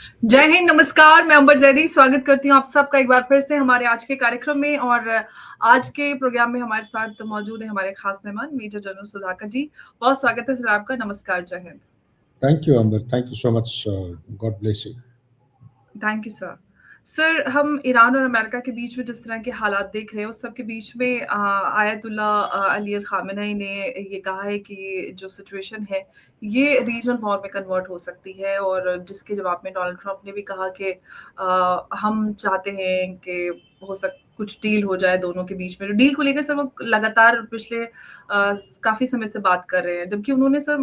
जय हिंद, नमस्कार। मैं अंबर जैदी स्वागत करती हूँ आप सबका एक बार फिर से हमारे आज के कार्यक्रम में। और आज के प्रोग्राम में हमारे साथ मौजूद है हमारे खास मेहमान मेजर जनरल सुधाकर जी। बहुत स्वागत है सर आपका। नमस्कार, जय Hind. Thank you, Amber. Thank you so much. God bless you. Thank you sir. Sir, हम ईरान और अमेरिका के बीच में जिस तरह के हालात देख रहे हैं उस सब के बीच में आयतुल्ला अली खामेनी ने ये कहा है कि जो सिचुएशन है ये रीजनल वॉर में कन्वर्ट हो सकती है। और जिसके जवाब में डोनाल्ड ट्रंप ने भी कहा कि हम चाहते हैं कि कुछ डील हो जाए दोनों के बीच में। डील को लेकर सर वो लगातार पिछले काफी समय से बात कर रहे हैं, जबकि उन्होंने सर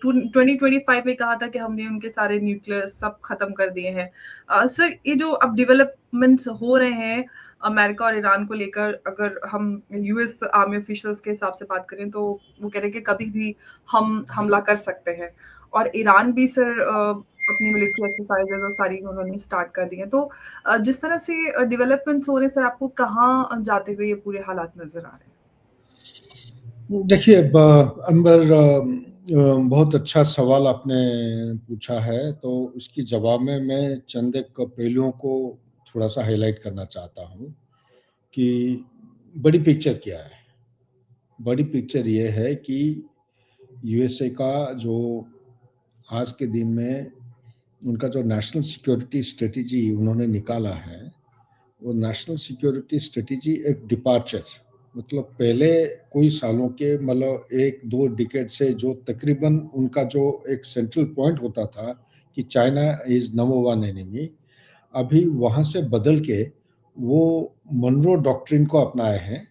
2025 में कहा था कि हमने उनके सारे न्यूक्लियर सब खत्म कर दिए हैं। सर, ये जो अब डेवलपमेंट्स हो रहे हैं अमेरिका और ईरान को लेकर, अगर हम यूएस आर्मी ऑफिशियल्स के हिसाब से बात करें तो वो कह रहे हैं कि कभी भी हम हमला कर सकते हैं। और ईरान भी सर अपनी मिलिट्री एक्सरसाइजेज और सारी उन्होंने स्टार्ट कर दी हैं। तो जिस तरह से डेवलपमेंट्स हो रहे हैं सर, आपको कहाँ जाते हुए ये पूरे हालात नजर आ रहे हैं? देखिए अंबर, बहुत अच्छा सवाल आपने पूछा है। तो उसकी जवाब में मैं चंद एक पहलुओं को थोड़ा सा हाईलाइट करना चाहता हूँ कि बड़ी पिक्चर क्या है। बड़ी पिक्चर ये है कि यूएसए का जो आज के दिन में उनका जो नेशनल सिक्योरिटी स्ट्रेटजी उन्होंने निकाला है, वो नेशनल सिक्योरिटी स्ट्रेटजी एक डिपार्चर, मतलब पहले कोई सालों के, मतलब 1-2 डिकेड से जो तकरीबन उनका जो एक सेंट्रल पॉइंट होता था कि China is number one enemy, अभी वहाँ से बदल के वो मनरो डॉक्ट्रिन को अपनाए हैं।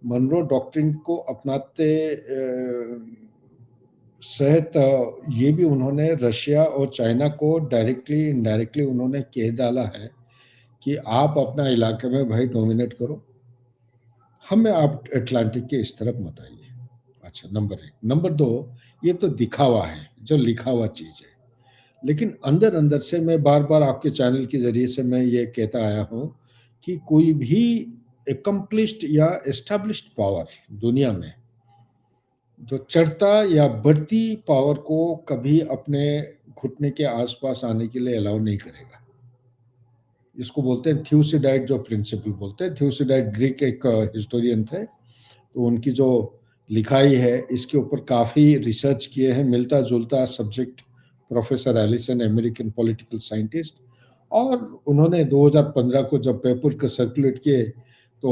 मनरो डॉक्ट्रिन को अपनाते सहित ये भी उन्होंने रशिया और चाइना को डायरेक्टली इनडायरेक्टली उन्होंने कह डाला है कि आप अपना इलाके में भाई डोमिनेट करो, हमें आप अटलांटिक के इस तरफ मत आइए। अच्छा, नंबर 1। नंबर 2, ये तो दिखावा है, जो लिखा हुआ चीज है, लेकिन अंदर अंदर से मैं बार बार आपके चैनल के जरिए से मैं ये कहता आया हूँ कि कोई भी एकम्प्लिश्ड या एस्टेब्लिश्ड पावर दुनिया में जो चढ़ता या बढ़ती पावर को कभी अपने घुटने के आसपास आने के लिए अलाउ नहीं करेगा। इसको बोलते हैं थ्यूसिडाइड जो प्रिंसिपल बोलते हैं। थ्यूसिडाइड ग्रीक एक हिस्टोरियन थे, तो उनकी जो लिखाई है इसके ऊपर काफ़ी रिसर्च किए हैं, मिलता जुलता subject professor Allison, American political scientist, और उन्होंने 2015 को जब पेपर को सर्कुलेट किए तो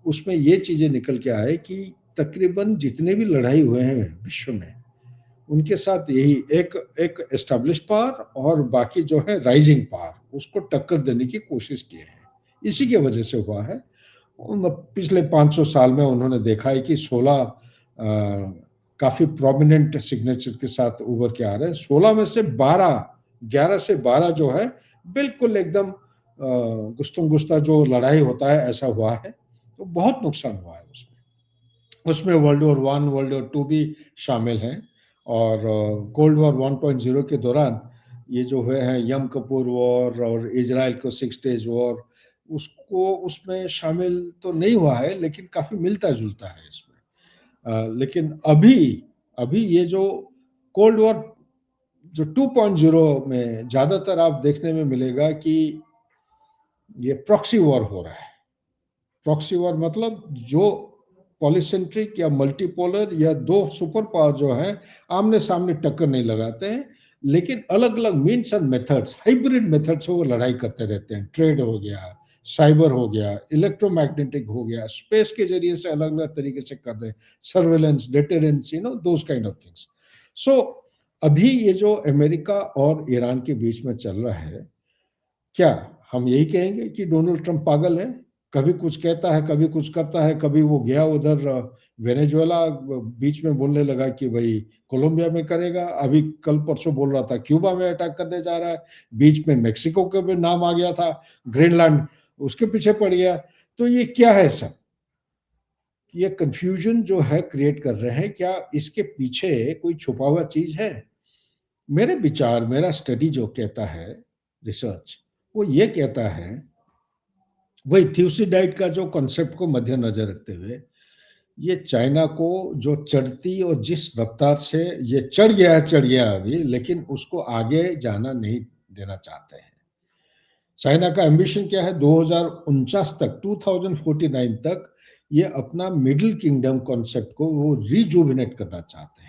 उसमें ये चीज़ें निकल के आए कि तकरीबन जितने भी लड़ाई हुए हैं विश्व में, उनके साथ यही एक एस्टेब्लिश पावर और बाकी जो है राइजिंग पावर, उसको टक्कर देने की कोशिश की है। इसी की वजह से हुआ है। पिछले 500 साल में उन्होंने देखा है कि 16 काफ़ी प्रोमिनेंट सिग्नेचर के साथ उभर के आ रहे हैं। 16 में से 11 से 12 जो है बिल्कुल एकदम गुस्तम गुस्ता जो लड़ाई होता है ऐसा हुआ है। तो बहुत नुकसान हुआ है उसमें वर्ल्ड वॉर 1, वर्ल्ड वॉर 2 भी शामिल हैं। और कोल्ड वॉर 1.0 के दौरान ये जो हुए हैं यम कपूर वॉर और इजराइल को 6 डेज वॉर, उसको उसमें शामिल तो नहीं हुआ है, लेकिन काफ़ी मिलता जुलता है इसमें। लेकिन अभी ये जो कोल्ड वॉर जो 2.0 में ज़्यादातर आप देखने में मिलेगा कि ये प्रॉक्सी वॉर हो रहा है। प्रॉक्सी वॉर मतलब जो पॉलीसेंट्रिक या मल्टीपोलर या दो सुपर पावर जो है आमने सामने टक्कर नहीं लगाते हैं, लेकिन अलग अलग means and methods, hybrid method से वो लड़ाई करते रहते हैं। ट्रेड हो गया, साइबर हो गया, इलेक्ट्रोमैग्नेटिक हो गया, स्पेस के जरिए से अलग अलग तरीके से कर रहे हैं, surveillance, deterrence, those kind of things. So अभी ये जो अमेरिका और ईरान के बीच में चल रहा है, क्या हम यही कहेंगे कि डोनाल्ड ट्रंप पागल है? कभी कुछ कहता है, कभी कुछ करता है। कभी वो गया उधर वेनेजुएला, बीच में बोलने लगा कि भाई कोलंबिया में करेगा, अभी कल परसों बोल रहा था क्यूबा में अटैक करने जा रहा है, बीच में मेक्सिको का भी नाम आ गया था, ग्रीनलैंड उसके पीछे पड़ गया। तो ये क्या है सब? ये कंफ्यूजन जो है क्रिएट कर रहे हैं, क्या इसके पीछे कोई छुपा हुआ चीज है? मेरे विचार, मेरा स्टडी जो कहता है, रिसर्च, वो ये कहता है, वही थ्यूसिडाइड का जो कॉन्सेप्ट को मद्देनजर रखते हुए, ये चाइना को जो चढ़ती और जिस रफ्तार से ये चढ़ गया अभी, लेकिन उसको आगे जाना नहीं देना चाहते हैं। चाइना का एम्बिशन क्या है, 2049 तक, 2049 तक ये अपना मिडिल किंगडम कॉन्सेप्ट को वो रिजुविनेट करना चाहते हैं।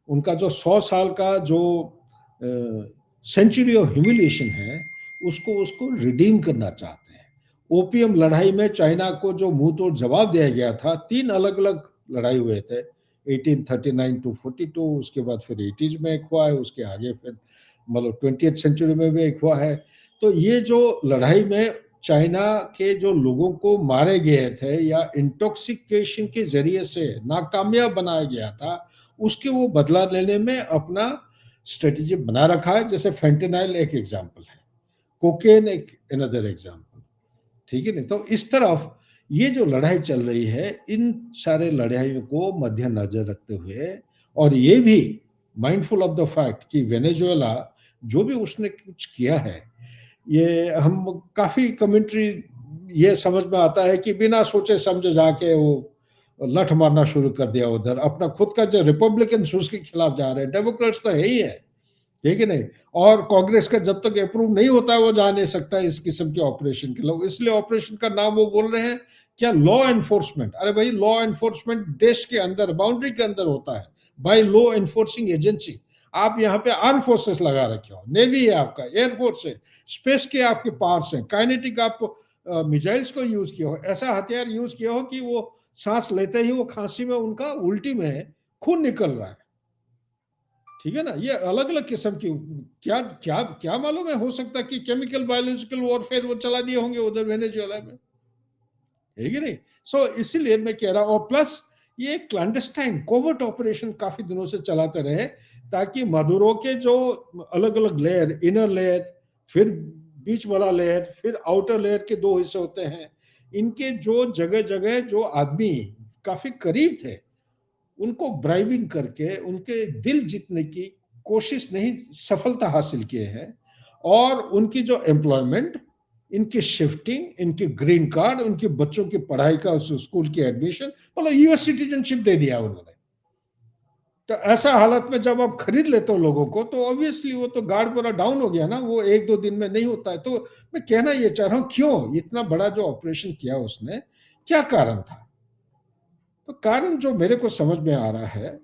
उनका जो 100 साल का जो सेंचुरी ऑफ ह्यूमिलिएशन है, उसको उसको रिडीम करना चाहते हैं। ओपियम लड़ाई में चाइना को जो मुंह तोड़ जवाब दिया गया था, 3 अलग अलग लड़ाई हुए थे, 1839 टू 42, उसके बाद फिर 80s में एक हुआ है, उसके आगे फिर मतलब 20th सेंचुरी में भी एक हुआ है। तो ये जो लड़ाई में चाइना के जो लोगों को मारे गए थे या इंटॉक्सिकेशन के जरिए से नाकामयाब बनाया गया था, उसके वो बदला लेने में अपना स्ट्रेटेजी बना रखा है। जैसे फेंटेनाइल एक एग्जाम्पल है, कोकेन एक अनदर एग्जाम्पल, ठीक है नहीं। तो इस तरफ ये जो लड़ाई चल रही है, इन सारे लड़ाइयों को मद्देनजर रखते हुए, और ये भी माइंडफुल ऑफ द फैक्ट कि वेनेजुएला जो भी उसने कुछ किया है, ये हम काफी कमेंट्री ये समझ में आता है कि बिना सोचे समझे जाके वो लठ मारना शुरू कर दिया उधर। अपना खुद का जो रिपब्लिकन उसके खिलाफ जा रहे हैं, डेमोक्रेट्स तो है ही है, ठीक है नहीं। और कांग्रेस का जब तक अप्रूव नहीं होता है वो जा नहीं सकता इस किस्म के ऑपरेशन के लोग, इसलिए ऑपरेशन का नाम वो बोल रहे हैं क्या, लॉ एनफोर्समेंट। अरे भाई, लॉ एनफोर्समेंट देश के अंदर बाउंड्री के अंदर होता है बाय लॉ एनफोर्सिंग एजेंसी। आप यहाँ पे आर्म फोर्सेस लगा रखे हो, नेवी है आपका, एयरफोर्स है, स्पेस के आपके पार्ट्स हैं, काइनेटिक आप मिसाइल्स को यूज किया हो, ऐसा हथियार यूज किया हो कि वो सांस लेते ही वो खांसी में उनका उल्टी में खून निकल रहा है, ठीक है ना। ये अलग अलग किस्म की क्या क्या क्या मालूम है, हो सकता है कि केमिकल बायोलॉजिकल वॉरफेयर वो चला दिए होंगे उधर वेनेजुएला में, ठीक है नहीं। सो इसीलिए मैं कह रहा हूं, और प्लस ये क्लैंडस्टाइन कोवर्ट ऑपरेशन काफी दिनों से चलाते रहे, ताकि मदुरो के जो अलग अलग लेयर, इनर लेयर, फिर बीच वाला लेयर, फिर आउटर लेयर के 2 हिस्से होते हैं, इनके जो जगह जगह जो आदमी काफी करीब थे, उनको ब्राइबिंग करके उनके दिल जीतने की कोशिश नहीं, सफलता हासिल किए हैं। और उनकी जो एम्प्लॉयमेंट, इनकी शिफ्टिंग, इनकी ग्रीन कार्ड, उनके बच्चों की पढ़ाई का, स्कूल की एडमिशन, मतलब यूएस सिटीजनशिप दे दिया उन्होंने। तो ऐसा हालत में जब आप खरीद लेते हो लोगों को, तो ऑब्वियसली वो तो गार्ड पूरा डाउन हो गया ना, वो 1-2 दिन में नहीं होता है। तो मैं कहना ये चाह रहा हूं, क्यों इतना बड़ा जो ऑपरेशन किया उसने, क्या कारण था। तो कारण जो मेरे को समझ में आ रहा है,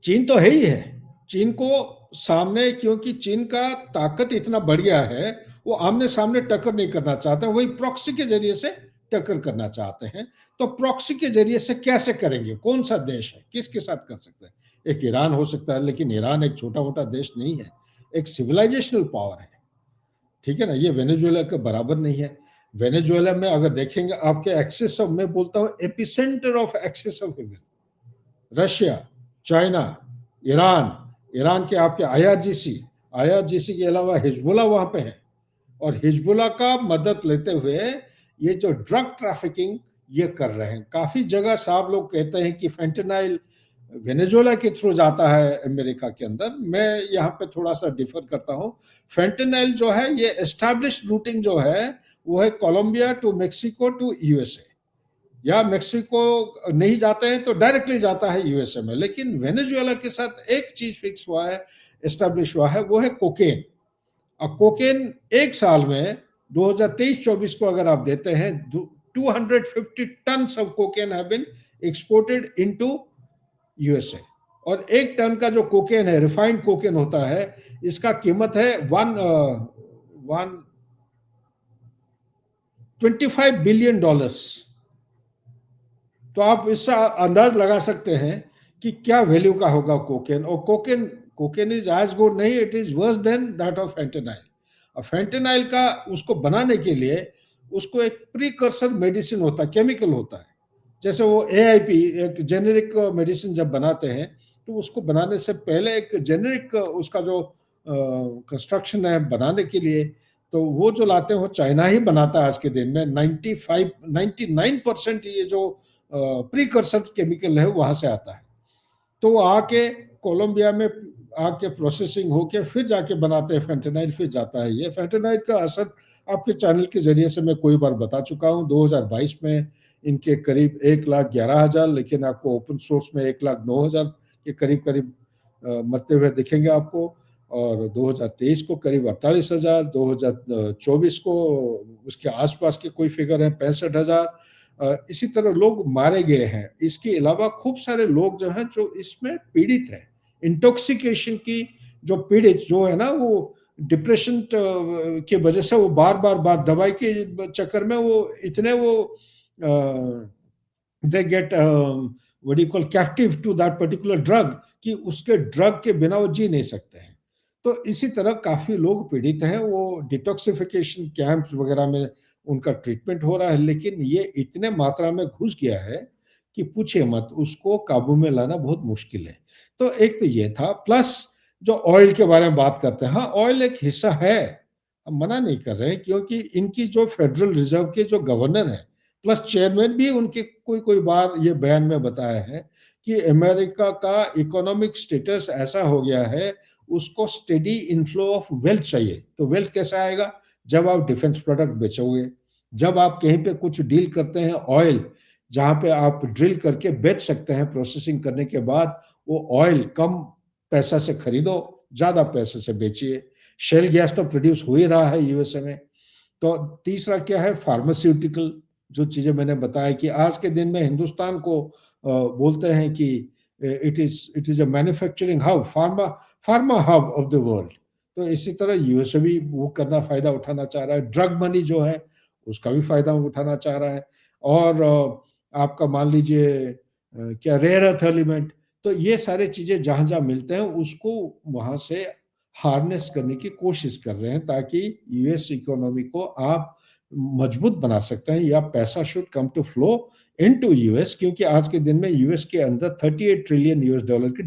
चीन तो है ही है, चीन को सामने, क्योंकि चीन का ताकत इतना बढ़ गया है, वो आमने सामने टक्कर नहीं करना चाहते, वही प्रॉक्सी के जरिए से टक्कर करना चाहते हैं। तो प्रॉक्सी के जरिए से कैसे करेंगे, कौन सा देश है, किसके साथ कर सकते हैं। एक ईरान हो सकता है, लेकिन ईरान एक छोटा मोटा देश नहीं है, एक सिविलाइजेशनल पावर है, ठीक है ना। ये वेनेजुएला के बराबर नहीं है। वेनेजुएला में अगर देखेंगे आपके एक्सेस ऑफ, मैं बोलता हूँ epicentre of axis of evil, Russia, China, Iran, Iran के आपके आईआरजीसी, आईआरजीसी के अलावा हिजबुल्ला वहां पे है, और हिजबुल्ला का मदद लेते हुए ये जो ड्रग ट्रैफिकिंग ये कर रहे हैं। काफी जगह साहब लोग कहते हैं कि फेंटेनाइल वेनेजुएला के थ्रू जाता है अमेरिका के अंदर। मैं यहाँ पे थोड़ा सा डिफर करता हूँ। फेंटेनाइल जो है ये एस्टैब्लिश रूटिंग जो है वो है Colombia to Mexico to USA, या मेक्सिको नहीं जाते हैं तो डायरेक्टली जाता है यूएसए में। लेकिन वेनेजुएला के साथ एक चीज फिक्स हुआ है, एस्टैब्लिश हुआ है, वो है कोकेन। और कोकेन एक साल में 2023-24 को अगर आप देते हैं, 250 ton of cocaine have been exported into USA. और 1 टन का जो कोकेन है, रिफाइंड कोकेन होता है, इसका कीमत है 125 बिलियन डॉलर्स। तो आप इससे अंदाज लगा सकते हैं कि क्या वैल्यू का होगा कोकेन। और कोकेन इज एज गुड नहीं, it is worse than that of fentanyl. और फेंटेनाइल का उसको बनाने के लिए उसको एक प्रीकर्सर मेडिसिन होता है, केमिकल होता है। जैसे वो एआईपी एक जेनेरिक मेडिसिन जब बनाते हैं, तो उसको बनाने से पहले एक जेनेरिक उसका जो कंस्ट्रक्शन है बनाने के लिए, तो वो जो लाते हैं वो चाइना ही बनाता है आज के दिन में। 99% ये जो प्रीकर्सर केमिकल है वहां से आता है। तो वो आके कोलंबिया में आके प्रोसेसिंग होके फिर जाके बनाते हैं फेंटेनाइल, फिर जाता है। ये फेंटेनाइल का असर आपके चैनल के जरिए से मैं कोई बार बता चुका हूँ। 2022 में इनके करीब 1,11,000, लेकिन आपको ओपन सोर्स में 1,09,000 के करीब करीब मरते हुए दिखेंगे आपको। और 2023 को करीब 48,000, 2024 को उसके आसपास के कोई फिगर है 65,000। इसी तरह लोग मारे गए हैं। इसके अलावा खूब सारे लोग जो हैं जो इसमें पीड़ित हैं, इंटॉक्सिकेशन की जो पीड़ित जो है ना, वो डिप्रेशन की वजह से वो बार बार दवाई के चक्कर में वो इतने वो they get what you call captive to that particular drug कि उसके ड्रग के बिना वो जी नहीं सकते हैं। तो इसी तरह काफी लोग पीड़ित हैं। वो डिटॉक्सिफिकेशन कैंप्स वगैरह में उनका ट्रीटमेंट हो रहा है, लेकिन ये इतने मात्रा में घुस गया है कि पूछिए मत, उसको काबू में लाना बहुत मुश्किल है। तो एक तो ये था, प्लस जो ऑयल के बारे में बात करते हैं, हाँ ऑयल एक हिस्सा है, हम मना नहीं कर रहे हैं, क्योंकि इनकी जो फेडरल रिजर्व के जो गवर्नर है प्लस चेयरमैन भी उनके कोई कोई बार ये बयान में बताया है कि अमेरिका का इकोनॉमिक स्टेटस ऐसा हो गया है, उसको स्टेडी इनफ्लो ऑफ वेल्थ चाहिए। तो वेल्थ कैसा आएगा? जब आप डिफेंस प्रोडक्ट बेचोगे, जब आप कहीं पे कुछ डील करते हैं ऑयल, जहां पे आप ड्रिल करके बेच सकते हैं प्रोसेसिंग करने के बाद, वो ऑयल कम पैसा से खरीदो, ज्यादा पैसे से बेचिए। शेल गैस तो प्रोड्यूस हो ही रहा है यूएसए में। तो तीसरा क्या है? फार्मास्यूटिकल, जो चीजें मैंने बताया कि आज के दिन में हिंदुस्तान को बोलते हैं कि it is a manufacturing hub, pharma pharma hub of the world. तो इसी तरह यूएसए भी वो करना, फायदा उठाना चाह रहा है। ड्रग मनी जो है उसका भी फायदा उठाना चाह रहा है। और आपका मान लीजिए क्या रेयर अर्थ एलिमेंट, तो ये सारे चीजें जहां जहां मिलते हैं उसको वहां से हार्नेस करने की कोशिश कर रहे हैं, ताकि यूएस इकोनॉमी को आप मजबूत बना सकते हैं, या पैसा should come to flow into US, क्योंकि आज के दिन में यूएस के अंदर 38 ट्रिलियन यूएस डॉलर की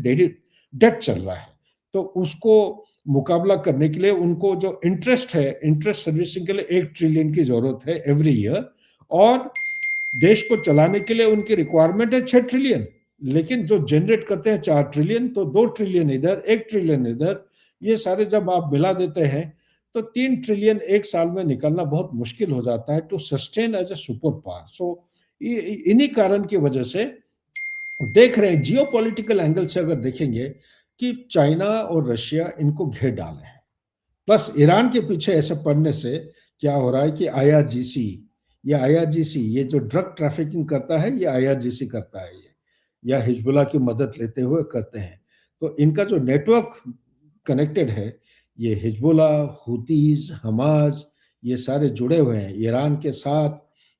डेट चल रहा है। तो उसको मुकाबला करने के लिए उनको जो इंटरेस्ट है, इंटरेस्ट सर्विसिंग के लिए 1 ट्रिलियन की जरूरत है एवरी ईयर, और देश को चलाने के लिए उनकी रिक्वायरमेंट है 6 ट्रिलियन, लेकिन जो जनरेट करते हैं 4 ट्रिलियन, तो 2 ट्रिलियन इधर, 1 ट्रिलियन इधर, ये सारे जब आप मिला देते हैं तो 3 ट्रिलियन एक साल में निकलना बहुत मुश्किल हो जाता है to sustain as a superpower. So इन्हीं कारण की वजह से देख रहे हैं, जियो पॉलिटिकल एंगल से अगर देखेंगे, कि चाइना और रशिया इनको घेर डाले हैं। प्लस ईरान के पीछे ऐसे पड़ने से क्या हो रहा है कि आईआरजीसी ये जो ड्रग ट्रैफिकिंग करता है, ये आईआरजीसी करता है, ये या हिजबुल्लाह की मदद लेते हुए करते हैं। तो इनका जो नेटवर्क कनेक्टेड है, ये हिजबुल्लाह, हुतीज, हमास, ये सारे जुड़े हुए हैं ईरान के साथ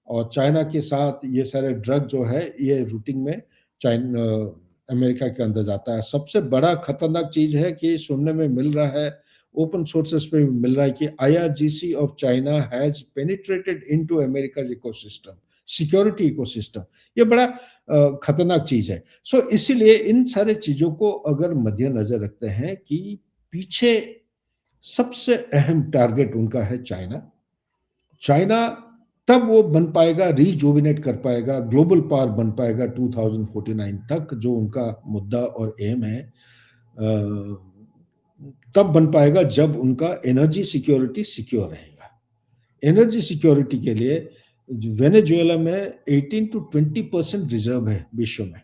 और चाइना के साथ। ये सारे ड्रग जो है ये रूटिंग में चाइना अमेरिका के अंदर जाता है। सबसे बड़ा खतरनाक चीज है कि सुनने में मिल रहा है, ओपन सोर्सेस पे भी मिल रहा है, कि IRGC of China has penetrated into America ecosystem, security ecosystem. ये बड़ा खतरनाक चीज है। सो इसीलिए इन सारे चीजों को अगर मद्देनजर रखते हैं कि पीछे सबसे अहम टारगेट उनका है चाइना। चाइना तब वो बन पाएगा, रिजुविनेट कर पाएगा, ग्लोबल पावर बन पाएगा 2049 तक, जो उनका मुद्दा और एम है, तब बन पाएगा जब उनका एनर्जी सिक्योरिटी सिक्योर रहेगा। एनर्जी सिक्योरिटी के लिए वेनेजुएला में 18 to 20% रिजर्व है विश्व में।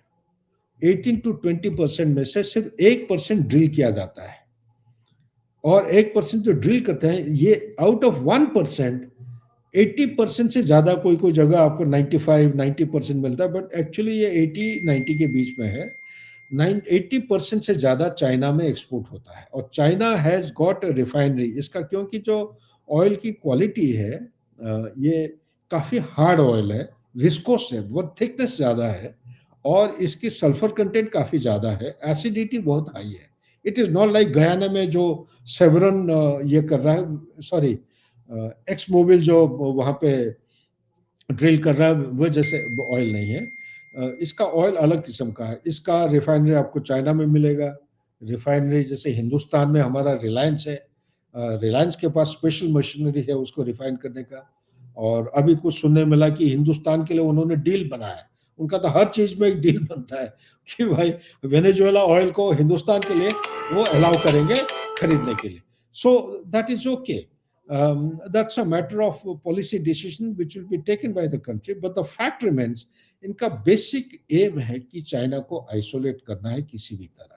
18 to 20% में से सिर्फ 1% ड्रिल किया जाता है, और 1% जो ड्रिल करते हैं, ये आउट ऑफ 1% 80% से ज्यादा कोई कोई जगह आपको 95-90% मिलता है, बट एक्चुअली ये 80-90 के बीच में है। 80% से ज्यादा चाइना में एक्सपोर्ट होता है, और चाइना हैज गॉट रिफाइनरी इसका, क्योंकि जो ऑयल की क्वालिटी है ये काफी हार्ड ऑयल है, विस्कोस है, बहुत थिकनेस ज्यादा है, और इसकी सल्फर कंटेंट काफी ज्यादा है, एसिडिटी बहुत हाई है। It is not like Guyana में जो सेवरन ये कर रहा है, सॉरी एक्स मोबिल जो वहां पे ड्रिल कर रहा है, वो जैसे ऑयल नहीं है। इसका ऑयल अलग किस्म का है। इसका रिफाइनरी आपको चाइना में मिलेगा। रिफाइनरी जैसे हिंदुस्तान में हमारा रिलायंस है, रिलायंस के पास स्पेशल मशीनरी है उसको रिफाइन करने का। और अभी कुछ सुनने मिला कि हिंदुस्तान के लिए उन्होंने डील बनाया है। उनका तो हर चीज में एक डील बनता है कि भाई वेनेजुएला ऑयल को हिंदुस्तान के लिए वो अलाउ करेंगे खरीदने के लिए। So that is okay, that's a matter of policy decision which will be taken by the country, but the fact remains इनका बेसिक एम है कि चाइना को आइसोलेट करना है किसी भी तरह।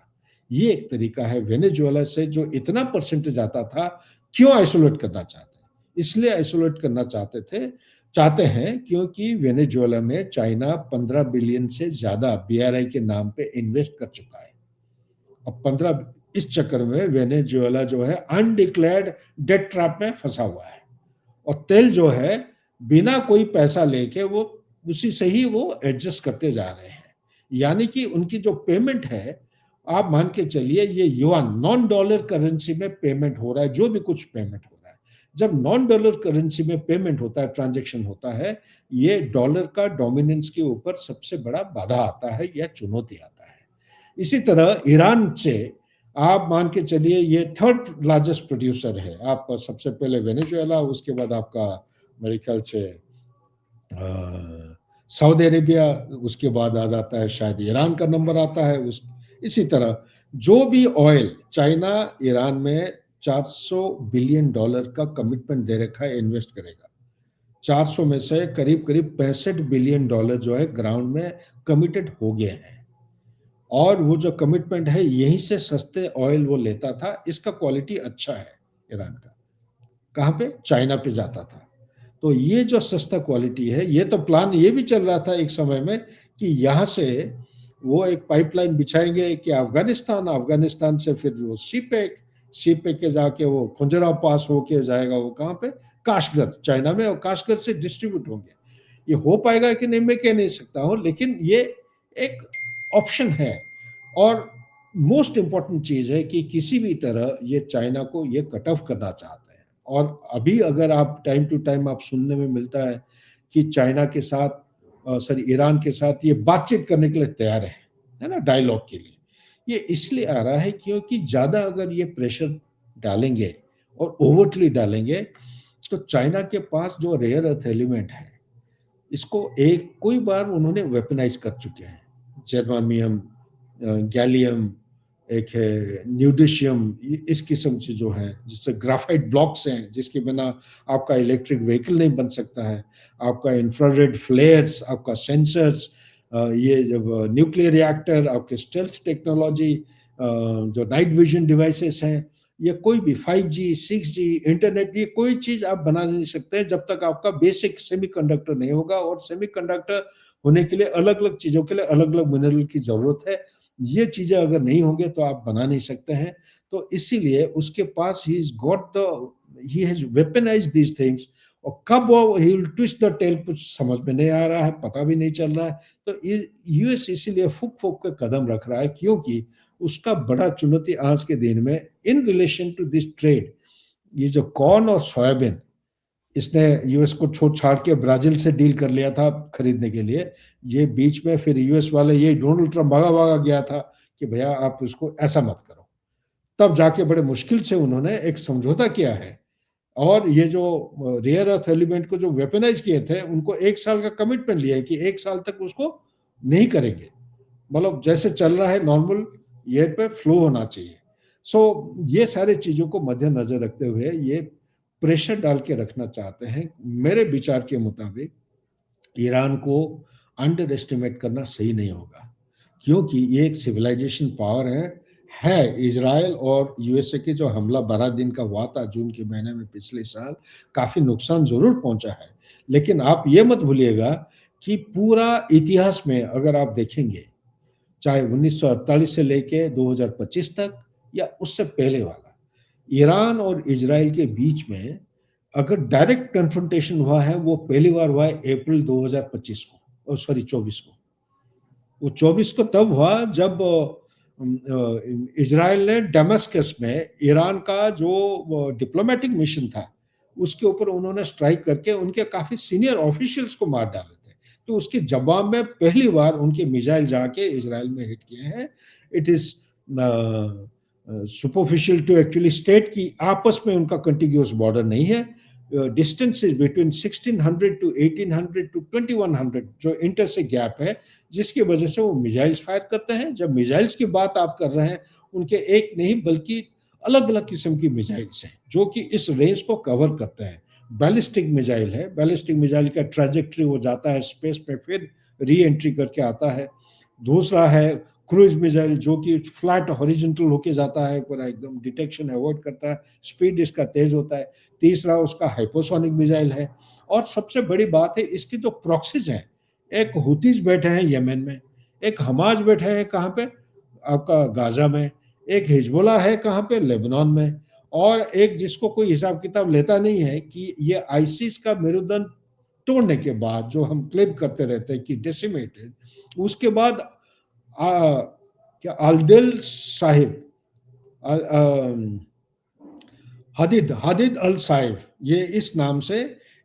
ये एक तरीका है। वेनेजुएला से जो इतना परसेंटेज आता था, क्यों आइसोलेट करना चाहते हैं? इसलिए आइसोलेट करना चाहते हैं क्योंकि वेनेजुएला में चाइना 15 बिलियन से ज्यादा बीआरआई के नाम पे इन्वेस्ट कर चुका है। अब 15 इस चक्कर में वेनेजुएला जो है अनडिक्लेयर्ड डेट ट्रैप में फंसा हुआ है, और तेल जो है बिना कोई पैसा लेके वो उसी से ही वो एडजस्ट करते जा रहे हैं। यानी कि उनकी जो पेमेंट है, आप मान के चलिए ये युआन नॉन डॉलर करेंसी में पेमेंट हो रहा है, जो भी कुछ पेमेंट हो रहा है। जब नॉन डॉलर करेंसी में पेमेंट होता है, ट्रांजेक्शन होता है, ये डॉलर का डोमिनेंस के ऊपर सबसे बड़ा बाधा आता है या चुनौती आता है। इसी तरह ईरान से आप मान के चलिए ये थर्ड लार्जेस्ट प्रोड्यूसर है। आप सबसे पहले वेनेजुएला, उसके बाद आपका मेरे ख्याल से सऊदी अरेबिया, उसके बाद आ जाता है शायद ईरान का नंबर आता है। इसी तरह जो भी ऑयल चाइना ईरान में 400 बिलियन डॉलर का कमिटमेंट दे रखा है, इन्वेस्ट करेगा। 400 में से करीब करीब 65 बिलियन डॉलर जो है ग्राउंड में कमिटेड हो गए हैं, और वो जो कमिटमेंट है यहीं से सस्ते ऑयल वो लेता था। इसका क्वालिटी अच्छा है ईरान का। कहाँ पे? चाइना पे जाता था। तो ये जो सस्ता क्वालिटी है, ये तो प्लान ये भी चल रहा था एक समय में कि यहाँ से वो एक पाइपलाइन बिछाएंगे कि अफगानिस्तान से फिर वो सीपेक के जाके वो खुंजरा पास होके जाएगा, वो कहाँ पे? काशगर, चाइना में, और काशगर से डिस्ट्रीब्यूट होंगे। ये हो पाएगा कि नहीं मैं कह नहीं सकता हूँ, लेकिन ये एक ऑप्शन है। और मोस्ट इंपॉर्टेंट चीज है कि किसी भी तरह ये चाइना को ये कट ऑफ करना चाहते हैं। और अभी अगर आप टाइम टू टाइम आप सुनने में मिलता है कि चाइना के साथ ईरान के साथ ये बातचीत करने के लिए तैयार है ना, डायलॉग के लिए। ये इसलिए आ रहा है क्योंकि ज्यादा अगर ये प्रेशर डालेंगे और ओवरटली डालेंगे, तो चाइना के पास जो रेयर अर्थ एलिमेंट है, इसको एक कोई बार उन्होंने वेपनाइज कर चुके हैं। जर्मानियम, गैलियम, एक है न्यूडिशियम, इस किस्म से जो है, जिससे ग्राफाइट ब्लॉक्स हैं जिसके बिना आपका इलेक्ट्रिक व्हीकल नहीं बन सकता है, आपका इंफ्रारेड फ्लेयर्स, आपका सेंसर्स, ये जब न्यूक्लियर रिएक्टर, आपके स्टेल्थ टेक्नोलॉजी, जो नाइट विजन डिवाइसेस हैं, ये कोई भी 5G 6G इंटरनेट, ये कोई चीज आप बना नहीं सकते जब तक आपका बेसिक सेमीकंडक्टर नहीं होगा। और सेमीकंडक्टर होने के लिए अलग अलग चीजों के लिए अलग अलग मिनरल की जरूरत है। ये चीजें अगर नहीं होंगे तो आप बना नहीं सकते हैं। तो इसीलिए उसके पास he has weaponised these things. और कब वो he will twist the tail कुछ समझ में नहीं आ रहा है, पता भी नहीं चल रहा है। तो यूएस इसीलिए फूक फूक के कदम रख रहा है, क्योंकि उसका बड़ा चुनौती आज के दिन में in relation to this trade, ये जो कॉर्न और सोयाबीन, इसने यूएस को छोड़ छाड़ के ब्राजील से डील कर लिया था खरीदने के लिए। ये बीच में फिर यूएस वाले, ये डोनाल्ड ट्रंप भागा भागा गया था कि भैया आप इसको ऐसा मत करो। तब जाके बड़े मुश्किल से उन्होंने एक समझौता किया है। और ये जो रेयर अर्थ एलिमेंट को जो वेपनाइज किए थे, उनको 1 साल का कमिटमेंट लिया है कि 1 साल तक उसको नहीं करेंगे। मतलब जैसे चल रहा है नॉर्मल, ये पे फ्लो होना चाहिए। ये सारे चीजों को मद्देनजर रखते हुए ये प्रेशर डाल के रखना चाहते हैं। मेरे विचार के मुताबिक ईरान को अंडर एस्टिमेट करना सही नहीं होगा, क्योंकि ये एक सिविलाइजेशन पावर है। इजराइल और यूएसए के जो हमला 12 दिन का हुआ था जून के महीने में पिछले साल, काफी नुकसान जरूर पहुंचा है। लेकिन आप ये मत भूलिएगा कि पूरा इतिहास में अगर आप देखेंगे, चाहे 1948 से लेके 2025 तक या उससे पहले वाला, ईरान और इजराइल के बीच में अगर डायरेक्ट कन्फ्रंटेशन हुआ है, वो पहली बार हुआ है अप्रैल 2025 को, सॉरी 24 को। वो 24 को तब हुआ जब इजराइल ने दमिश्क में ईरान का जो डिप्लोमेटिक मिशन था, उसके ऊपर उन्होंने स्ट्राइक करके उनके काफी सीनियर ऑफिशियल्स को मार डाले थे। तो उसके जवाब में पहली बार उनके मिसाइल जाके इजराइल में हिट किए हैं। It is superficial to actually state कि आपस में उनका कंटिन्यूअस बॉर्डर नहीं है। Distance is between 1600 to 1800 to 2100 जो इंटर से गैप है, जिसकी वजह से वो मिसाइल्स फायर करते हैं। जब मिसाइल्स की बात आप कर रहे हैं, उनके एक नहीं बल्कि अलग अलग किस्म की मिसाइल्स हैं जो कि इस रेंज को कवर करते हैं। बैलिस्टिक मिसाइल है, बैलिस्टिक मिसाइल का ट्रैजेक्टरी वो जाता है स्पेस में, फिर री एंट्री करके आता है। दूसरा है क्रूज मिसाइल जो कि फ्लैट हॉरिजॉन्टल होके जाता है, पूरा एकदम डिटेक्शन अवॉइड करता है, स्पीड इसका तेज होता है। तीसरा उसका हाइपोसोनिक मिसाइल है। और सबसे बड़ी बात है इसकी जो प्रॉक्सीज हैं, एक हुतीज बैठे हैं यमन में, एक हमाज बैठे हैं कहाँ पे, आपका गाजा में, एक हिजबुल्लाह है कहाँ पे, लेबनान में, और एक जिसको कोई हिसाब किताब लेता नहीं है कि ये आईसिस का मेरुदंड तोड़ने के बाद जो हम क्लेम करते रहते हैं कि डेसिमेटेड, उसके बाद क्या अल्देल साहिब, हदीद हदीद अल साहिब, ये इस नाम से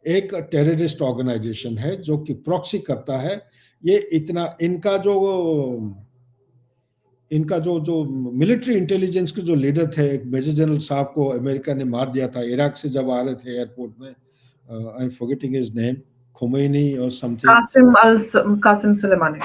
एक टेररिस्ट ऑर्गेनाइजेशन है जो कि प्रॉक्सी करता है। ये इतना इनका जो जो मिलिट्री इंटेलिजेंस के जो लीडर थे, एक मेजर जनरल साहब को अमेरिका ने मार दिया था इराक से जब आ रहे थे एयरपोर्ट में, आई am forgetting his name, Khomeini और समथिंग, कासिम सुलेमानी।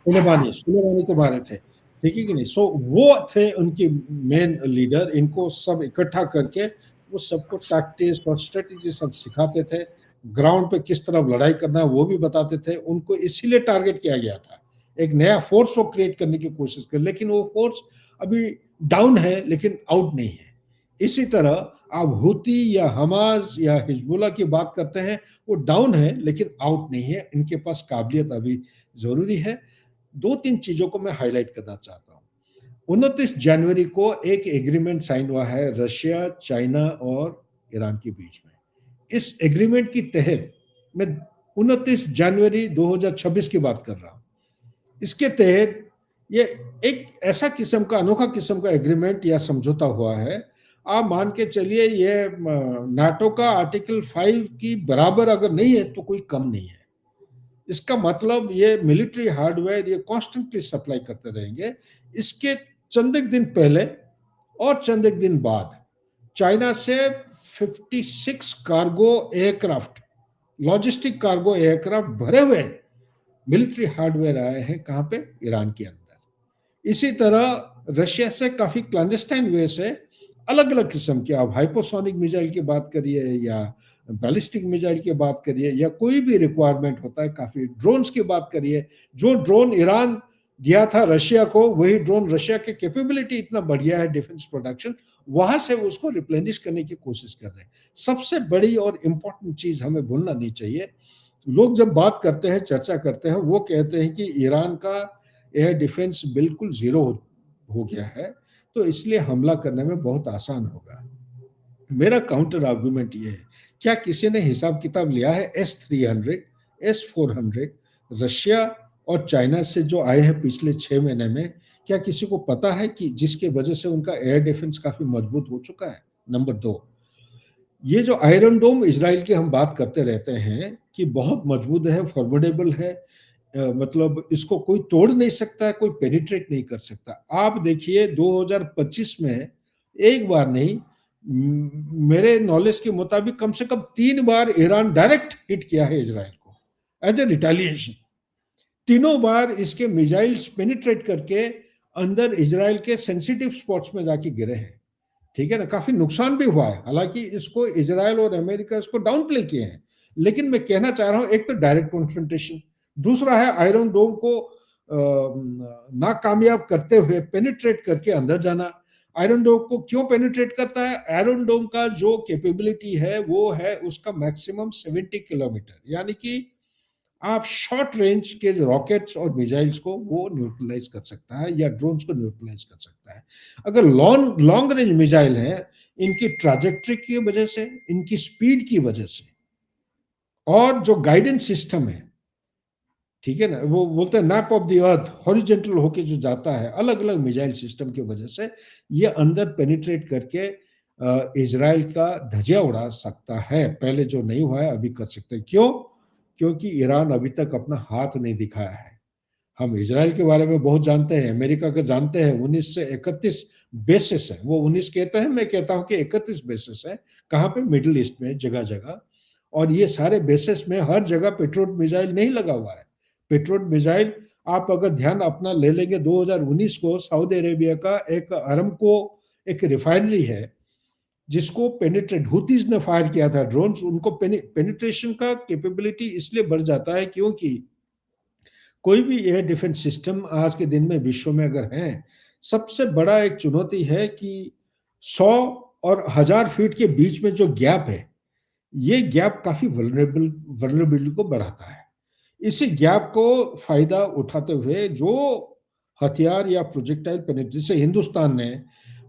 सुलेमानी को मारे थे, ठीक है कि नहीं। सो वो थे उनकी मेन लीडर। इनको सब इकट्ठा करके वो सबको टैक्टिक्स और स्ट्रेटेजी सब सिखाते थे, ग्राउंड पे किस तरह लड़ाई करना है वो भी बताते थे। उनको इसीलिए टारगेट किया गया था, एक नया फोर्स को क्रिएट करने की कोशिश कर, लेकिन वो फोर्स अभी डाउन है लेकिन आउट नहीं है। इसी तरह आप हुती या हमास या हिजबुल्लाह की बात करते हैं, वो डाउन है लेकिन आउट नहीं है, इनके पास काबिलियत अभी जरूरी है। दो तीन चीजों को मैं हाईलाइट करना चाहता हूं। 29 जनवरी को एक एग्रीमेंट साइन हुआ है रशिया, चाइना और ईरान के बीच में। इस एग्रीमेंट की तहत मैं 29 जनवरी 2026 की बात कर रहा हूं। इसके तहत ये एक ऐसा किस्म का अनोखा किस्म का एग्रीमेंट या समझौता हुआ है, आप मान के चलिए ये नाटो का आर्टिकल 5 की बराबर अगर नहीं है तो कोई कम नहीं है। इसका मतलब ये मिलिट्री हार्डवेयर ये कॉन्स्टेंटली सप्लाई करते रहेंगे। इसके चंद एक दिन पहले और चंद एक दिन बाद चाइना से 56 cargo aircraft, logistic cargo aircraft भरे हुए मिलिट्री हार्डवेयर आए हैं कहां पे, ईरान के अंदर। इसी तरह रशिया से काफी क्लैंडस्टाइन वे से अलग अलग किस्म के, आप हाइपोसोनिक मिसाइल की बात करिए या बैलिस्टिक मिसाइल की बात करिए या कोई भी रिक्वायरमेंट होता है, काफी ड्रोन्स की बात करिए, जो ड्रोन ईरान दिया था रशिया को, वही ड्रोन रशिया के कैपेबिलिटी इतना बढ़िया है डिफेंस प्रोडक्शन, वहां से उसको रिप्लेनिश करने की कोशिश कर रहे हैं। सबसे बड़ी और इंपॉर्टेंट चीज हमें भूलना नहीं चाहिए, लोग जब बात करते हैं, चर्चा करते हैं, वो कहते हैं कि ईरान का एयर डिफेंस बिल्कुल जीरो हो गया है, तो इसलिए हमला करने में बहुत आसान होगा। मेरा काउंटर आर्गुमेंट ये है, क्या किसी ने हिसाब किताब लिया है S-300, S-400 रशिया और चाइना से जो आए हैं पिछले 6 महीने में, क्या किसी को पता है कि जिसके वजह से उनका एयर डिफेंस काफी मजबूत हो चुका है? नंबर 2, ये जो आयरन डोम इजराइल की हम बात करते रहते हैं कि बहुत मजबूत है, फॉर्मिडेबल है, मतलब इसको कोई तोड़ नहीं सकता है, कोई पेनिट्रेट नहीं कर सकता। आप देखिए 2025 में एक बार नहीं, मेरे नॉलेज के मुताबिक कम से कम 3 बार ईरान डायरेक्ट हिट किया है इजराइल को एज ए रिटेलिएशन। तीनों बार इसके मिसाइल्स पेनिट्रेट करके अंदर इजराइल के सेंसिटिव स्पॉट्स में जाके गिरे हैं, ठीक है ना। काफी नुकसान भी हुआ है, हालांकि इसको इजराइल और अमेरिका इसको डाउन प्ले किए हैं, लेकिन मैं कहना चाह रहा हूं, एक तो डायरेक्ट कॉन्फ्रंटेशन, दूसरा है आयरन डोम को नाकामयाब करते हुए पेनिट्रेट करके अंदर जाना। आयरन डोम को क्यों पेनिट्रेट करता है? आयरन डोम का जो कैपेबिलिटी है वो है उसका मैक्सिमम 70 किलोमीटर, यानी कि आप शॉर्ट रेंज के रॉकेट्स और मिसाइल्स को वो न्यूट्रलाइज कर सकता है या ड्रोन्स को न्यूट्रलाइज कर सकता है। अगर लॉन्ग लॉन्ग रेंज मिसाइल है, इनकी ट्रैजेक्टरी की वजह से, इनकी स्पीड की वजह से और जो गाइडेंस सिस्टम है, ठीक है ना, वो बोलते हैं map of the earth, horizontal होके जो जाता है, अलग अलग मिसाइल सिस्टम की वजह से ये अंदर पेनिट्रेट करके इजराइल का धजिया उड़ा सकता है। पहले जो नहीं हुआ है अभी कर सकते हैं। क्यों? क्योंकि ईरान अभी तक अपना हाथ नहीं दिखाया है। हम इजराइल के बारे में बहुत जानते हैं, अमेरिका का जानते हैं, 19 से 31 बेसिस है, वो 19 कहते हैं, मैं कहता हूं कि 31 बेसिस है। कहां पे? मिडिल ईस्ट में जगह जगह। और ये सारे बेसिस में हर जगह पेट्रोल मिसाइल नहीं लगा हुआ है। पेट्रोल मिसाइल आप अगर ध्यान अपना ले लेंगे, 2019 को सऊदी अरेबिया का एक अरमको एक रिफाइनरी है जिसको पेनिट्रेट हुतीज ने फायर किया था ड्रोन, उनको पेनिट्रेशन का कैपेबिलिटी इसलिए बढ़ जाता है क्योंकि कोई भी एयर डिफेंस सिस्टम आज के दिन में विश्व में अगर है, सबसे बड़ा एक चुनौती है कि 100 और 1000 फीट के बीच में जो गैप है, ये गैप काफी वल्नरेबिलिटी को बढ़ाता है। इसी गैप को फायदा उठाते हुए जो हथियार या प्रोजेक्टाइल पेनिट्रेट, जैसे हिंदुस्तान ने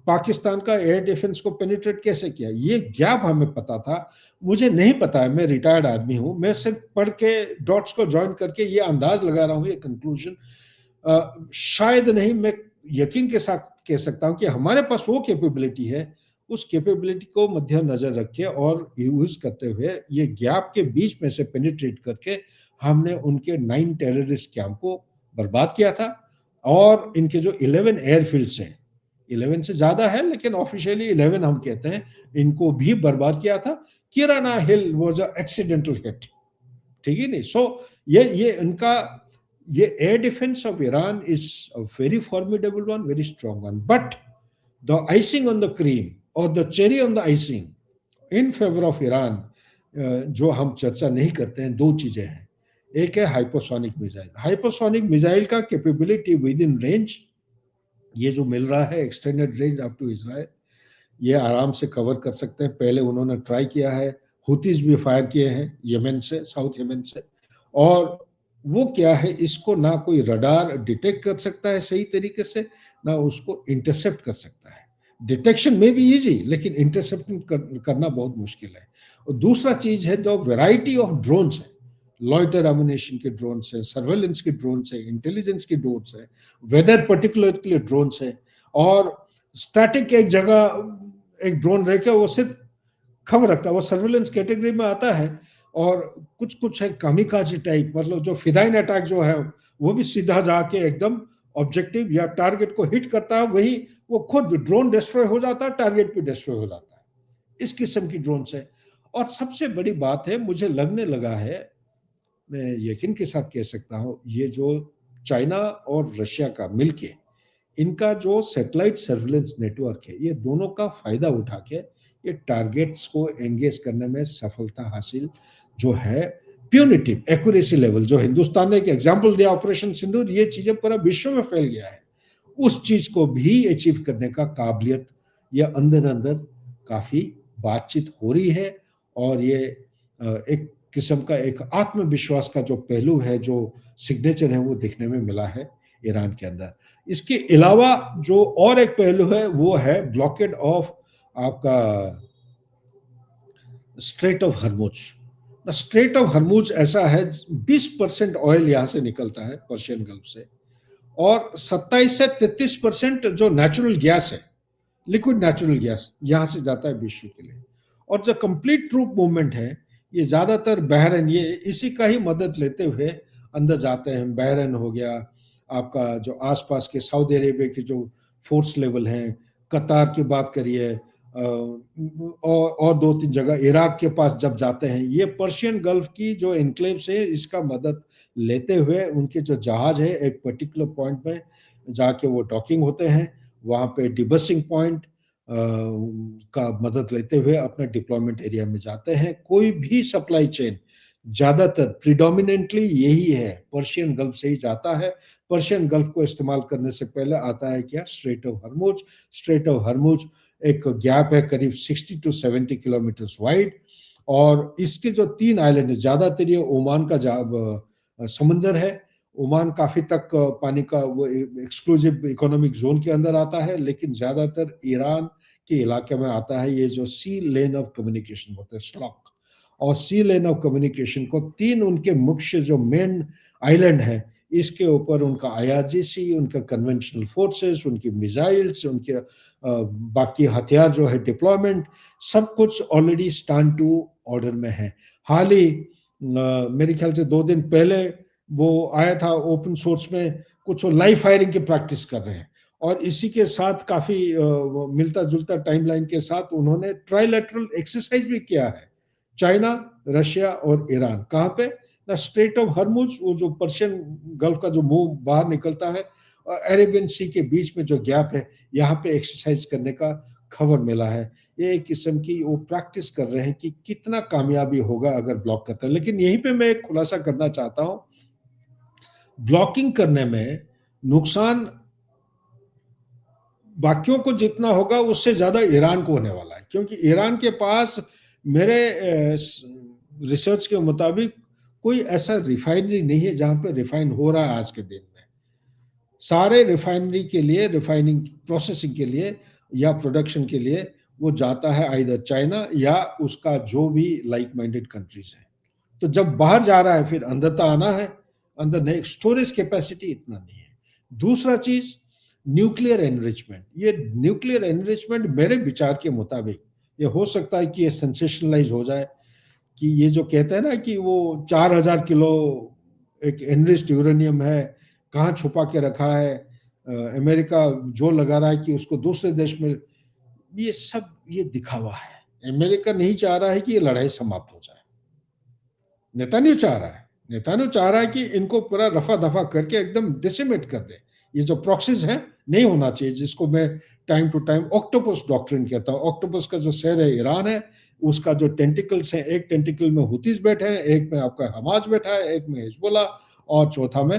पाकिस्तान का एयर डिफेंस को पेनिट्रेट कैसे किया, ये गैप हमें पता था। मुझे नहीं पता है, मैं रिटायर्ड आदमी हूं, मैं सिर्फ पढ़ के डॉट्स को ज्वाइन करके ये अंदाज लगा रहा हूं, ये कंक्लूजन शायद नहीं, मैं यकीन के साथ कह सकता हूं कि हमारे पास वो कैपेबिलिटी है। उस कैपेबिलिटी को मद्देनजर रख के और यूज करते हुए ये गैप के बीच में से पेनिट्रेट करके हमने उनके 9 टेररिस्ट कैंप को बर्बाद किया था। और इनके जो 11 एयरफील्ड्स हैं, 11 से ज्यादा है लेकिन ऑफिशियली 11 हम कहते हैं, इनको भी बर्बाद किया था। Kirana hill was a accidental hit, ठीक है नहीं। सो ये इनका ये air defence of Iran is a very formidable one, very strong one. But the icing on the cream और the cherry on the icing in favour of Iran, जो हम चर्चा नहीं करते हैं, दो चीजें हैं। एक है हाइपरसोनिक मिसाइल। हाइपरसोनिक मिसाइल का कैपेबिलिटी विद इन रेंज, ये जो मिल रहा है extended range up to Israel, ये आराम से कवर कर सकते हैं। पहले उन्होंने ट्राई किया है, हुतीज भी फायर किए हैं यमन से, साउथ यमन से। और वो क्या है, इसको ना कोई रडार डिटेक्ट कर सकता है सही तरीके से, ना उसको इंटरसेप्ट कर सकता है। डिटेक्शन में भी इजी, लेकिन इंटरसेप्ट करना बहुत मुश्किल है। और दूसरा चीज है जो वैरायटी ऑफ ड्रोन्स है, लॉइटर एमुनेशन के ड्रोन्स है, सर्वेलेंस के ड्रोन्स है, इंटेलिजेंस के ड्रोन्स है, वेदर पर्टिकुलरली ड्रोन्स है। और स्टैटिक एक जगह एक ड्रोन रह के वो सिर्फ खबर रखता है, वो सर्वेलेंस कैटेगरी में आता है। और कुछ कुछ है कामिकाजी टाइप, मतलब जो फिदाइन अटैक जो है वो भी सीधा जाके एकदम ऑब्जेक्टिव या टारगेट को हिट करता है, वही वो खुद ड्रोन डिस्ट्रॉय हो जाता है, टारगेट भी डिस्ट्रॉय हो जाता है। इस किस्म की ड्रोन है। और सबसे बड़ी बात है, मुझे लगने लगा है, मैं यकीन के साथ कह सकता हूं, ये जो चाइना और रशिया का मिलके इनका जो सैटेलाइट सर्विलेंस नेटवर्क है, ये दोनों का फायदा उठा के ये टारगेट्स को एंगेज करने में सफलता हासिल जो है, प्यूनिटिव एक्यूरेसी लेवल जो हिंदुस्तान ने एक एग्जांपल दिया ऑपरेशन सिंदूर, ये चीजें पूरा विश्व में फैल गया है। उस चीज को भी अचीव करने का काबिलियत ये अंदर अंदर काफी बातचीत हो रही है। और ये एक किस्म का एक आत्मविश्वास का जो पहलू है, जो सिग्नेचर है, वो देखने में मिला है ईरान के अंदर। इसके अलावा जो और एक पहलू है वो है ब्लॉकेड ऑफ आपका स्ट्रेट ऑफ हर्मुज। स्ट्रेट ऑफ हर्मुज ऐसा है, 20% ऑयल यहां से निकलता है पर्शियन गल्फ से, और 27 से 33% जो नेचुरल गैस है, लिक्विड नेचुरल गैस यहां से जाता है विश्व के लिए। और जो कंप्लीट ट्रूप मूवमेंट है, ये ज्यादातर बहरीन, ये इसी का ही मदद लेते हुए अंदर जाते हैं। बहरीन हो गया आपका, जो आसपास के सऊदी अरेबिया के जो फोर्स लेवल हैं, कतार की बात करिए, और 2-3 जगह इराक के पास जब जाते हैं, ये पर्शियन गल्फ की जो इनक्लेव से इसका मदद लेते हुए उनके जो जहाज है एक पर्टिकुलर पॉइंट में जाके वो डॉकिंग होते हैं, वहां पे डिबसिंग पॉइंट का मदद लेते हुए अपने डिप्लॉयमेंट एरिया में जाते हैं। कोई भी सप्लाई चेन ज्यादातर प्रिडोमिनेंटली यही है, पर्शियन गल्फ से ही जाता है। पर्शियन गल्फ को इस्तेमाल करने से पहले आता है क्या, स्ट्रेट ऑफ हर्मुज। स्ट्रेट ऑफ हर्मुज एक गैप है करीब 60 to 70 किलोमीटर वाइड, और इसके जो 3 आइलैंड है, ज्यादातर ये ओमान का समंदर है। ओमान काफी तक पानी का वो एक्सक्लूसिव इकोनॉमिक जोन के अंदर आता है, लेकिन ज्यादातर ईरान के इलाके में आता है। ये जो सी लेन ऑफ कम्युनिकेशन होता है, स्लॉक, और सी लेन ऑफ कम्युनिकेशन को 3 उनके मुख्य जो मेन आइलैंड है, इसके ऊपर उनका आईआरजीसी, उनका कन्वेंशनल फोर्सेस, उनकी मिसाइल्स, उनके बाकी हथियार जो है, डिप्लॉयमेंट, सब कुछ ऑलरेडी स्टैंड टू ऑर्डर में है। हाल ही मेरे ख्याल से 2 दिन पहले वो आया था ओपन सोर्स में, कुछ लाइव फायरिंग की प्रैक्टिस कर रहे हैं। और इसी के साथ काफी मिलता जुलता टाइमलाइन के साथ उन्होंने ट्राइलेटरल एक्सरसाइज भी किया है, चाइना, रशिया और ईरान। कहाँ पे, ना स्ट्रेट ऑफ हर्मुज, वो जो पर्शियन गल्फ का जो मुंह बाहर निकलता है, और अरेबियन सी के बीच में जो गैप है, यहाँ पे एक्सरसाइज करने का खबर मिला है। ये एक किस्म की वो प्रैक्टिस कर रहे हैं कि कितना कामयाबी होगा अगर ब्लॉक करता है। लेकिन यहीं पे मैं एक खुलासा करना चाहता हूँ, ब्लॉकिंग करने में नुकसान बाकियों को जितना होगा उससे ज्यादा ईरान को होने वाला है, क्योंकि ईरान के पास मेरे रिसर्च के मुताबिक कोई ऐसा रिफाइनरी नहीं है जहां पे रिफाइन हो रहा है आज के दिन में। सारे रिफाइनरी के लिए, रिफाइनिंग प्रोसेसिंग के लिए या प्रोडक्शन के लिए वो जाता है आइदर चाइना या उसका जो भी लाइक माइंडेड कंट्रीज है। तो जब बाहर जा रहा है फिर अंदर तो आना है, अंदर नहीं, स्टोरेज कैपेसिटी इतना नहीं है। दूसरा चीज न्यूक्लियर एनरिचमेंट। ये न्यूक्लियर एनरिचमेंट मेरे विचार के मुताबिक ये हो सकता है कि ये सेंसेशनलाइज हो जाए कि ये जो कहते हैं ना कि वो 4,000 किलो एक एनरिच्ड यूरेनियम है, कहाँ छुपा के रखा है, अमेरिका जो लगा रहा है कि उसको दूसरे देश में, ये सब ये दिखावा है। अमेरिका नहीं चाह रहा है कि ये लड़ाई समाप्त हो जाए, नेतान्याहू चाह रहा है। नेतान्याहू चाह रहा है कि इनको पूरा रफा दफा करके एकदम डिसिमेट कर दे। ये जो प्रॉक्सीज है नहीं होना चाहिए, जिसको मैं time to time octopus doctrine कहता हूँ। ऑक्टोपस का जो सर है ईरान है, उसका जो टेंटिकल्स है, एक टेंटिकल में हुतीज बैठे हैं, एक में आपका हमास बैठा है, एक में हिजबुल्ला और चौथा में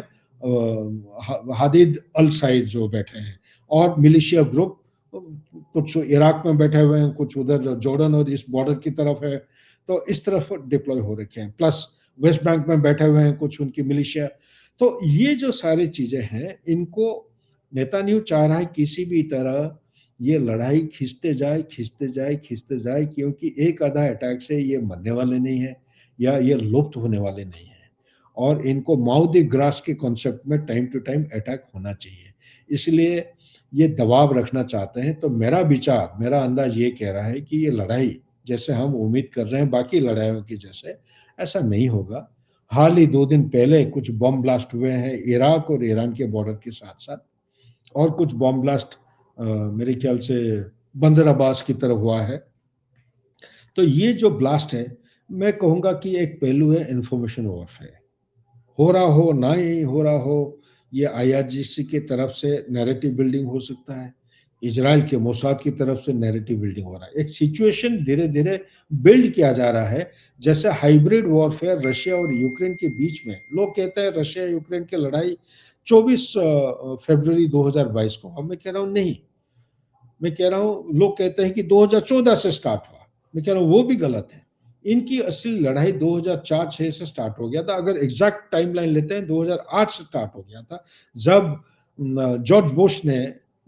हादिद अल सईद जो बैठे हैं, और मिलिशिया ग्रुप कुछ इराक में बैठे हुए हैं, कुछ उधर जॉर्डन और इस बॉर्डर की तरफ है, तो इस तरफ डिप्लॉय हो रखे हैं, प्लस वेस्ट बैंक में बैठे हुए हैं कुछ उनकी मिलिशिया। तो ये जो सारी चीजें हैं, इनको नेतान्याहू चाह रहा है किसी भी तरह ये लड़ाई खींचते जाए, खींचते जाए, खींचते जाए, क्योंकि एक आधा अटैक से ये मरने वाले नहीं है या ये लुप्त होने वाले नहीं है। और इनको माउ द ग्रास के कॉन्सेप्ट में टाइम टू टाइम अटैक होना चाहिए, इसलिए ये दबाव रखना चाहते हैं। तो मेरा विचार, मेरा अंदाज ये कह रहा है कि ये लड़ाई जैसे हम उम्मीद कर रहे हैं बाकी लड़ाइयों की जैसे, ऐसा नहीं होगा। हाल ही 2 दिन पहले कुछ बम ब्लास्ट हुए हैं इराक और ईरान के बॉर्डर के साथ साथ, और कुछ बम ब्लास्ट मेरे ख्याल से बंदर अब्बास की तरफ हुआ है। तो ये जो ब्लास्ट है, मैं कहूँगा कि एक पहलू है इंफॉर्मेशन वॉरफेयर। हो रहा हो ना ही हो रहा हो, ये आईआरजीसी की तरफ से नैरेटिव बिल्डिंग हो सकता है, इजराइल के मोसाद की तरफ से नैरेटिव बिल्डिंग हो रहा है। एक सिचुएशन धीरे धीरे बिल्ड किया जा रहा है, जैसे हाइब्रिड वॉरफेयर रशिया और यूक्रेन के बीच में। लोग कहते हैं रशिया यूक्रेन की लड़ाई 24 फरवरी 2022 को, अब मैं कह रहा हूँ नहीं, मैं कह रहा हूँ, लोग कहते हैं कि 2014 से स्टार्ट हुआ, मैं कह रहा हूँ वो भी गलत है। इनकी असली लड़ाई 2004-06 से स्टार्ट हो गया था। अगर एग्जैक्ट टाइमलाइन लेते हैं 2008 से स्टार्ट हो गया था, जब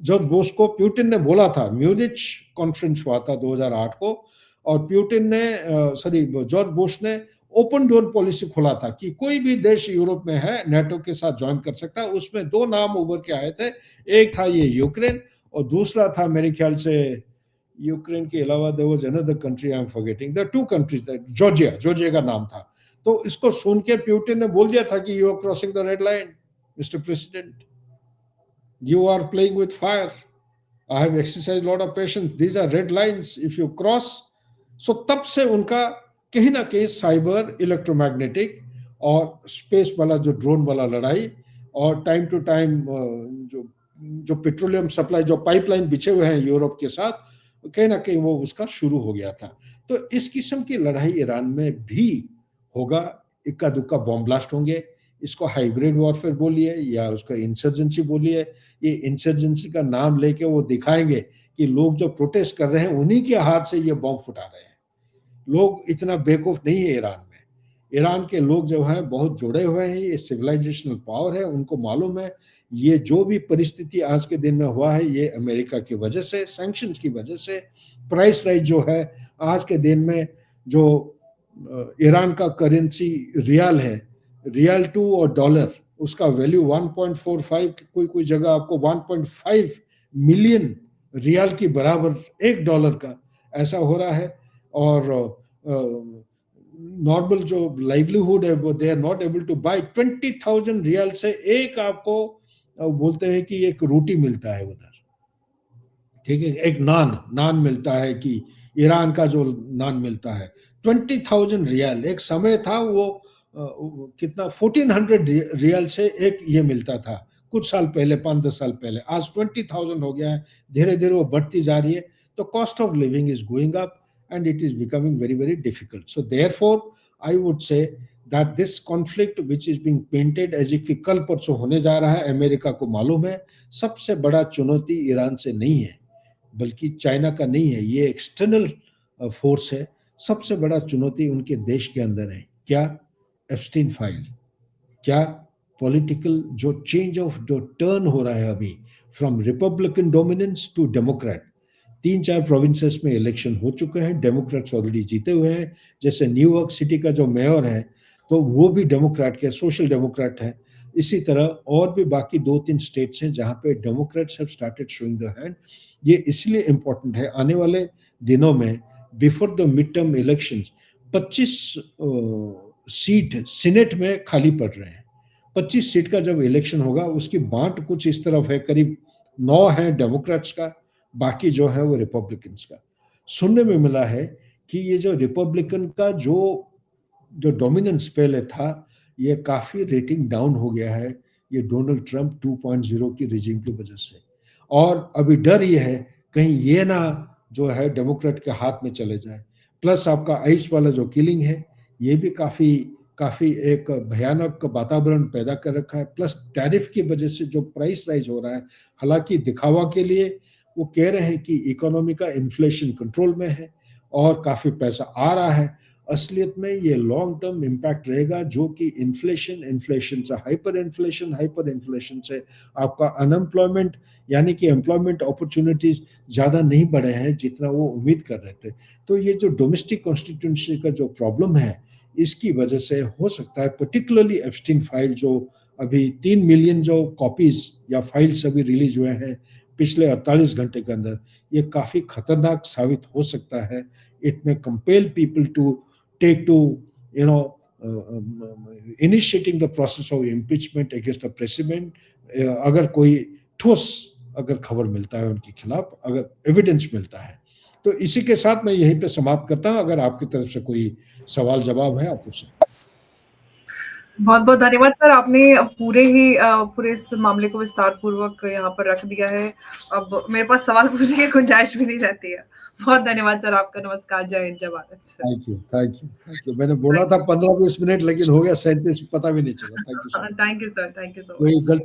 जॉर्ज बुश को प्यूटिन ने बोला था, म्यूनिच कॉन्फ्रेंस हुआ था 2008 को, और प्यूटिन ने जॉर्ज बुश ने ओपन डोर पॉलिसी खोला था कि कोई भी देश यूरोप में है नेटो के साथ ज्वाइन कर सकता है। उसमें 2 नाम उभर के आए थे, एक था ये यूक्रेन और दूसरा था मेरे ख्याल से यूक्रेन के अलावा there was another country, I am forgetting, the 2 countries, Georgia का नाम था। तो इसको सुन के प्यूटिन ने बोल दिया था कि you are crossing the red line mister president, you are playing with fire, I have exercise lot of patience, these are red lines if you cross. So तब से उनका कहीं ना कहीं साइबर, इलेक्ट्रोमैग्नेटिक और स्पेस वाला जो ड्रोन वाला लड़ाई, और टाइम टू टाइम जो जो पेट्रोलियम सप्लाई, जो पाइपलाइन बिछे हुए हैं यूरोप के साथ, कहीं ना कहीं वो उसका शुरू हो गया था। तो इस किस्म की लड़ाई ईरान में भी होगा, इक्का दुक्का बॉम्ब ब्लास्ट होंगे। इसको हाइब्रिड वॉरफेयर बोलिए या उसका इंसर्जेंसी बोलिए, ये इंसर्जेंसी का नाम लेके वो दिखाएंगे कि लोग जो प्रोटेस्ट कर रहे हैं उन्हीं के हाथ से ये बॉम्ब फुटा रहे हैं। लोग इतना बेवकूफ नहीं है ईरान में। ईरान के लोग जो हैं बहुत जुड़े हुए हैं, ये सिविलाइजेशनल पावर है, उनको मालूम है ये जो भी परिस्थिति आज के दिन में हुआ है ये अमेरिका की वजह से, सैंक्शंस की वजह से। प्राइस राइज जो है आज के दिन में, जो ईरान का करेंसी रियाल है, रियाल टू और डॉलर, उसका वैल्यू 1.45, कोई कोई जगह आपको 1.5 मिलियन रियाल की बराबर $1 का ऐसा हो रहा है। और नॉर्मल जो लाइवलीहुड है वो they are not able to buy. 20,000 riyal से एक आपको बोलते हैं कि एक रोटी मिलता है उधर, ठीक है, एक नान मिलता है, कि ईरान का जो नान मिलता है 20,000 रियाल। एक समय था वो कितना 1400 रियाल से एक ये मिलता था कुछ साल पहले, 5-10 साल पहले। आज 20,000 हो गया है, धीरे धीरे वो बढ़ती जा रही है। तो cost of living is going up and it is becoming very very difficult. So therefore I would say that this conflict which is being painted as if कल परसों होने जा रहा है, अमेरिका को मालूम है सबसे बड़ा चुनौती ईरान से नहीं है बल्कि चाइना का नहीं है, ये एक्सटर्नल फोर्स है। सबसे बड़ा चुनौती उनके देश के अंदर है। क्या? Epstein file. क्या? पॉलिटिकल जो चेंज ऑफ जो टर्न हो रहा है अभी from Republican dominance to Democrat. 3-4 provinces में इलेक्शन हो चुके हैं, डेमोक्रेट्स ऑलरेडी जीते हुए हैं। जैसे न्यूयॉर्क सिटी का जो मेयर है तो वो भी डेमोक्रेट के सोशल डेमोक्रेट है। इसी तरह और भी बाकी 2-3 स्टेट्स हैं जहां पे Democrats have started showing the hand. ये इसलिए इंपॉर्टेंट है, आने वाले दिनों में before the mid term elections 25 seat senate में खाली पड़ रहे हैं। 25 सीट का जब इलेक्शन होगा उसकी बांट कुछ इस तरफ है, करीब 9 है डेमोक्रेट्स का, बाकी जो है वो रिपब्लिकन्स का। सुनने में मिला है कि ये जो रिपब्लिकन का जो डोमिनेंस पहले था ये काफी रेटिंग डाउन हो गया है, ये डोनाल्ड ट्रंप 2.0 की रिजीम की वजह से। और अभी डर ये है कहीं ये ना जो है डेमोक्रेट के हाथ में चले जाए। प्लस आपका आइस वाला जो किलिंग है ये भी काफी एक भयानक वातावरण पैदा कर रखा है। प्लस टैरिफ की वजह से जो प्राइस राइज हो रहा है, हालांकि दिखावा के लिए वो कह रहे हैं कि इकोनॉमी का इन्फ्लेशन कंट्रोल में है और काफी पैसा आ रहा है, असलियत में ये लॉन्ग टर्म इम्पैक्ट रहेगा जो कि इन्फ्लेशन से हाइपर इन्फ्लेशन से आपका अनएम्प्लॉयमेंट यानी कि एम्प्लॉयमेंट अपॉर्चुनिटीज ज़्यादा नहीं बढ़े हैं जितना वो उम्मीद कर रहे थे। तो ये जो डोमेस्टिक कॉन्स्टिट्यूंसी का जो प्रॉब्लम है इसकी वजह से हो सकता है, पर्टिकुलरली एप्स्टीन फाइल जो अभी 3 मिलियन जो कॉपीज या फाइल्स अभी रिलीज हुए हैं पिछले 48 घंटे के अंदर, ये काफ़ी खतरनाक साबित हो सकता है। It may compel people to take to initiating the process of impeachment against the president अगर कोई ठोस अगर खबर मिलता है उनके खिलाफ, अगर एविडेंस मिलता है। तो इसी के साथ मैं यहीं पे समाप्त करता हूं। अगर आपकी तरफ से कोई सवाल जवाब है आप पूछ सकते हैं। बहुत बहुत धन्यवाद सर, आपने पूरे इस मामले को विस्तार पूर्वक यहाँ पर रख दिया है। अब मेरे पास सवाल पूछने की गुंजाइश भी नहीं रहती है। बहुत धन्यवाद सर आपका। नमस्कार, जय हिंद, जय भारत सर। Thank you. मैंने बोला था 15-20 मिनट लेकिन हो गया 37, पता भी नहीं चला। Thank you sir, thank you so कोई गलती